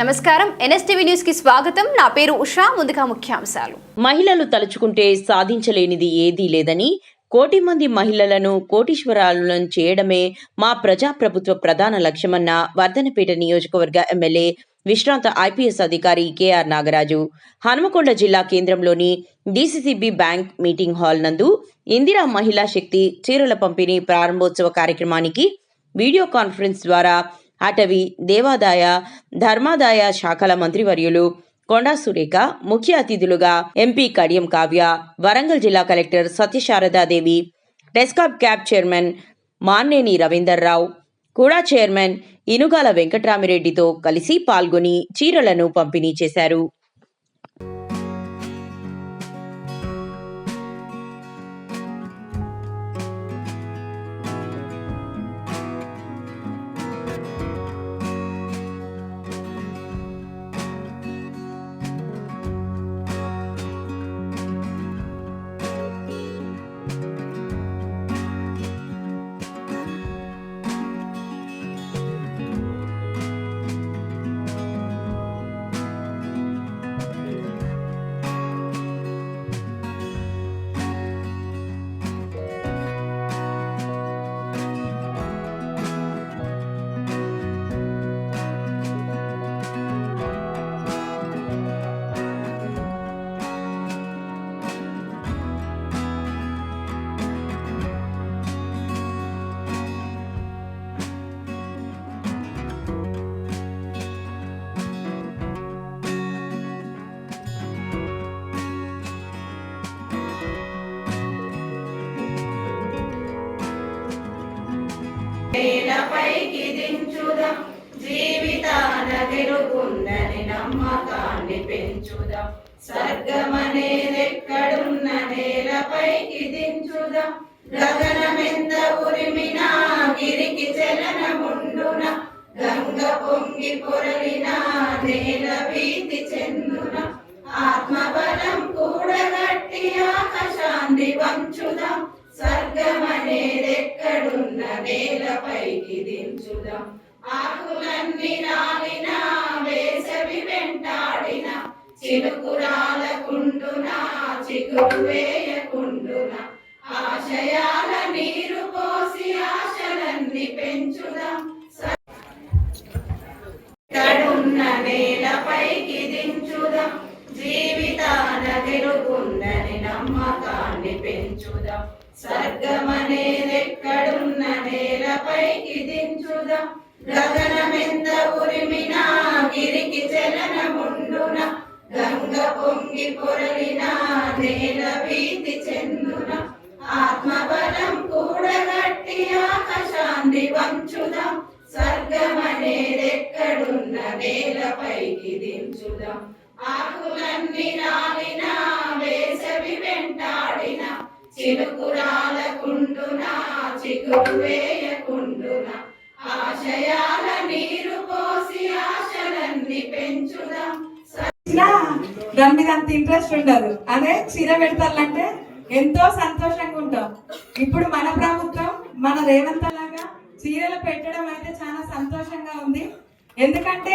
నమస్కారం NSTV news కి స్వాగతం. నా పేరు ఉషా. ముందుగా ముఖ్యాంశాలు. మహిళలు తలుచుకుంటే సాధించలేనిది ఏదీ లేదని, కోటి మంది మహిళలను కోటీశ్వరాలను చేయడమే మా ప్రజాప్రభుత్వ ప్రధాన లక్ష్యమన్న వర్ధనపేట నియోజకవర్గ ఎమ్మెల్యే విశ్రాంత ఐపీఎస్ అధికారి కేఆర్ నాగరాజు హనుమకొండ జిల్లా కేంద్రంలోని డీసీసీబీ బ్యాంక్ మీటింగ్ హాల్ నందు ఇందిరా మహిళా శక్తి చీరల పంపిణీ ప్రారంభోత్సవ కార్యక్రమానికి వీడియో కాన్ఫరెన్స్ ద్వారా అటవీ, దేవాదాయ, ధర్మాదాయ శాఖల మంత్రివర్యులు కొండా సురేఖ ముఖ్య అతిథులుగా ఎంపీ కడియం కావ్య, వరంగల్ జిల్లా కలెక్టర్ సత్యశారదాదేవి, టెస్కాప్ క్యాబ్ చైర్మన్ మాన్నేని రవీందర్రావు, కూడా చైర్మన్ ఇనుగాల వెంకట్రామిరెడ్డితో కలిసి పాల్గొని చీరలను పంపిణీ చేశారు. నేలపైకి దించుదాం, జీవితాన గెలుపుందని నమ్మకాన్ని పెంచుదాం. స్వర్గమనేదెక్కడున్న నేలపైకి దించుదాం. గగనమెంత ఉరిమినా గిరికి చలనముండున, గంగ పొంగి పొరలిన నేల భీతి చెందున. ఆత్మబలం కూడగట్టి ఆకాశాన్ని వంచుదాం. స్వర్గమనేదెక్కడున్న నేలపైకి దించుదాం. ఆకులన్నీ రాలిన వేసవి వెంటాడిన, చిలుకు రాలకుండున చిగురు వేయకుండున. ఆశయాల నీరు పోసి ఆశలన్నీ పెంచుదాం. ఎక్కడున్న నేలపైకి దించుదాం. జీవితాన గెలుపుందని నమ్మకాన్ని పెంచుదాం. స్వర్గమనేదెక్కడున్న నేలపైకి దించుదాం. గగనమెంత ఉరిమినా గిరికి చలనముండున, గంగ పొంగి పొరలిన నేల భీతి చెందున. ఆత్మబలం కూడగట్టి ఆకాశాన్ని వంచుదాం. స్వర్గమనేదెక్కడున్న నేలపైకి దించుదాం. ఆకులన్నీ రాలిన వేసవి వెంటాడిన, చిలుకు రాలకుండున చిగురు వేయకుండున. ఆశయాల నీరు పోసి ఆశలన్నీ పెంచుదాం. దాని మీద అంత ఇంట్రెస్ట్ ఉండదు. అదే చీర పెడతారంటే ఎంతో సంతోషంగా ఉంటాం. ఇప్పుడు మన ప్రభుత్వం మన రేవంత్ లాగా చీరలు పెట్టడం అయితే చాలా సంతోషంగా ఉంది. ఎందుకంటే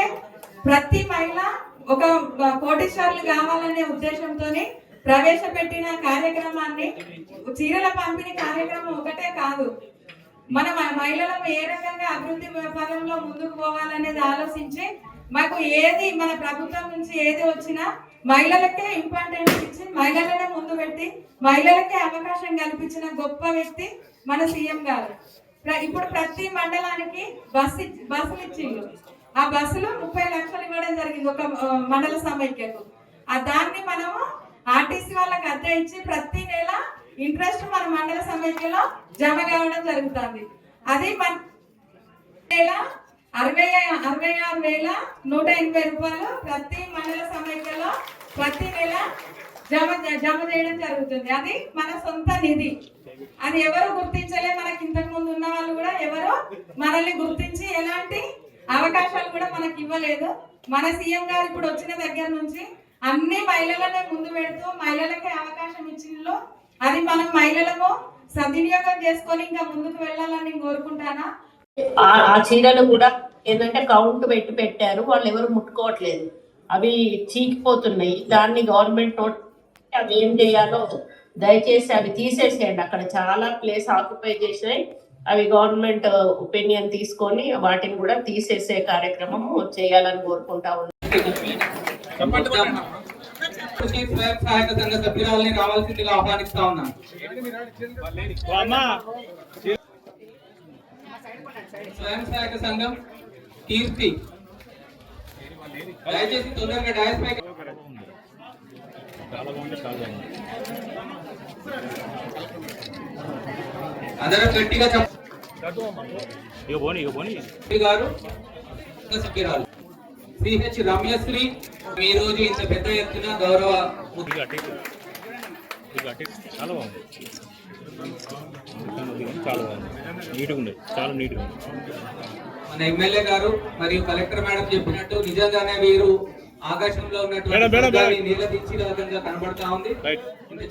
ప్రతి మహిళ ఒక కోటీశ్వర్లు కావాలనే ఉద్దేశంతో ప్రవేశపెట్టిన కార్యక్రమాన్ని చీరల పంపిణీ కార్యక్రమం ఒకటే కాదు, మన మహిళలను ఏ రకంగా అభివృద్ధి పదంలో ముందుకు పోవాలనేది ఆలోచించి మాకు ఏది మన ప్రభుత్వం నుంచి ఏది వచ్చినా మహిళలకే ఇంపార్టెన్స్ ఇచ్చి మహిళలనే ముందు పెట్టి మహిళలకే అవకాశం కల్పించిన గొప్ప వ్యక్తి మన సీఎం గారు. ఇప్పుడు ప్రతి మండలానికి బస్సులు ఇచ్చిండు. ఆ బస్సులు 30 లక్షలు ఇవ్వడం జరిగింది ఒక మండల సమైక్యకు. దాన్ని మనము ఆర్టీసీ వాళ్ళకి అద్దె ఇచ్చి ప్రతి నెల ఇంట్రెస్ట్ మన మండల సమైక్యలో జమ కావడం జరుగుతుంది. అది మన నెల 66,180 రూపాయలు ప్రతి మండల సమైక్యలో ప్రతి నెల జమ చేయడం జరుగుతుంది. అది మన సొంత నిధి. అది ఎవరు గుర్తించలే. మనకి ఇంతకు ముందు ఉన్న వాళ్ళు కూడా ఎవరు మనల్ని గుర్తించి ఎలాంటి అవకాశాలు కూడా మనకి ఇవ్వలేదు. మన సీఎం గారు ఇప్పుడు వచ్చిన దగ్గర నుంచి అన్ని మహిళలనే ముందు పెడుతూ మహిళలకే అవకాశం ఇచ్చిందో అది మనం మహిళలము సద్వినియోగం చేసుకొని ఇంకా ముందుకు వెళ్ళాలని కోరుకుంటానా. ఆ చీరలు కూడా ఏంటంటే కౌంట్ పెట్టి పెట్టారు, వాళ్ళు ఎవరు ముట్టుకోవట్లేదు, అవి చీకిపోతున్నాయి. దాన్ని గవర్నమెంట్ నోట్ అవి ఏం చేయాలో దయచేసి అవి తీసేసేయండి. అక్కడ చాలా ప్లేస్ ఆక్యుపై చేసినాయి, అవి గవర్నమెంట్ ఒపీనియన్ తీసుకొని వాటిని కూడా తీసేసే కార్యక్రమం చేయాలని కోరుకుంటా ఉన్నాను. స్వయం సహాయక సంఘ సభ్యురాలని రావాల్సిందిగా ఆహ్వానిస్తా ఉన్నాను. స్వయం సహాయక సంఘం కీర్తి దయచేసి తొందరగా డయాస్ పైకి. అందరూ గట్టిగా గారు సభ్యురాలు సిహెచ్ రమ్యశ్రీ ఈ రోజు ఇంత పెద్ద ఎత్తున గౌరవ చాలా బాగుంది, చాలా బాగుంది, నీట్గా ఉంది, చాలా నీట్గా ఉంది. మన ఎమ్మెల్యే గారు మరియు కలెక్టర్ మేడం చెప్పినట్టు నిజంగానే వీరు ఆకాశంలో ఉన్నటువంటి నీళ్ళ దించిన రకంగా కనబడతా ఉంది. ఇంత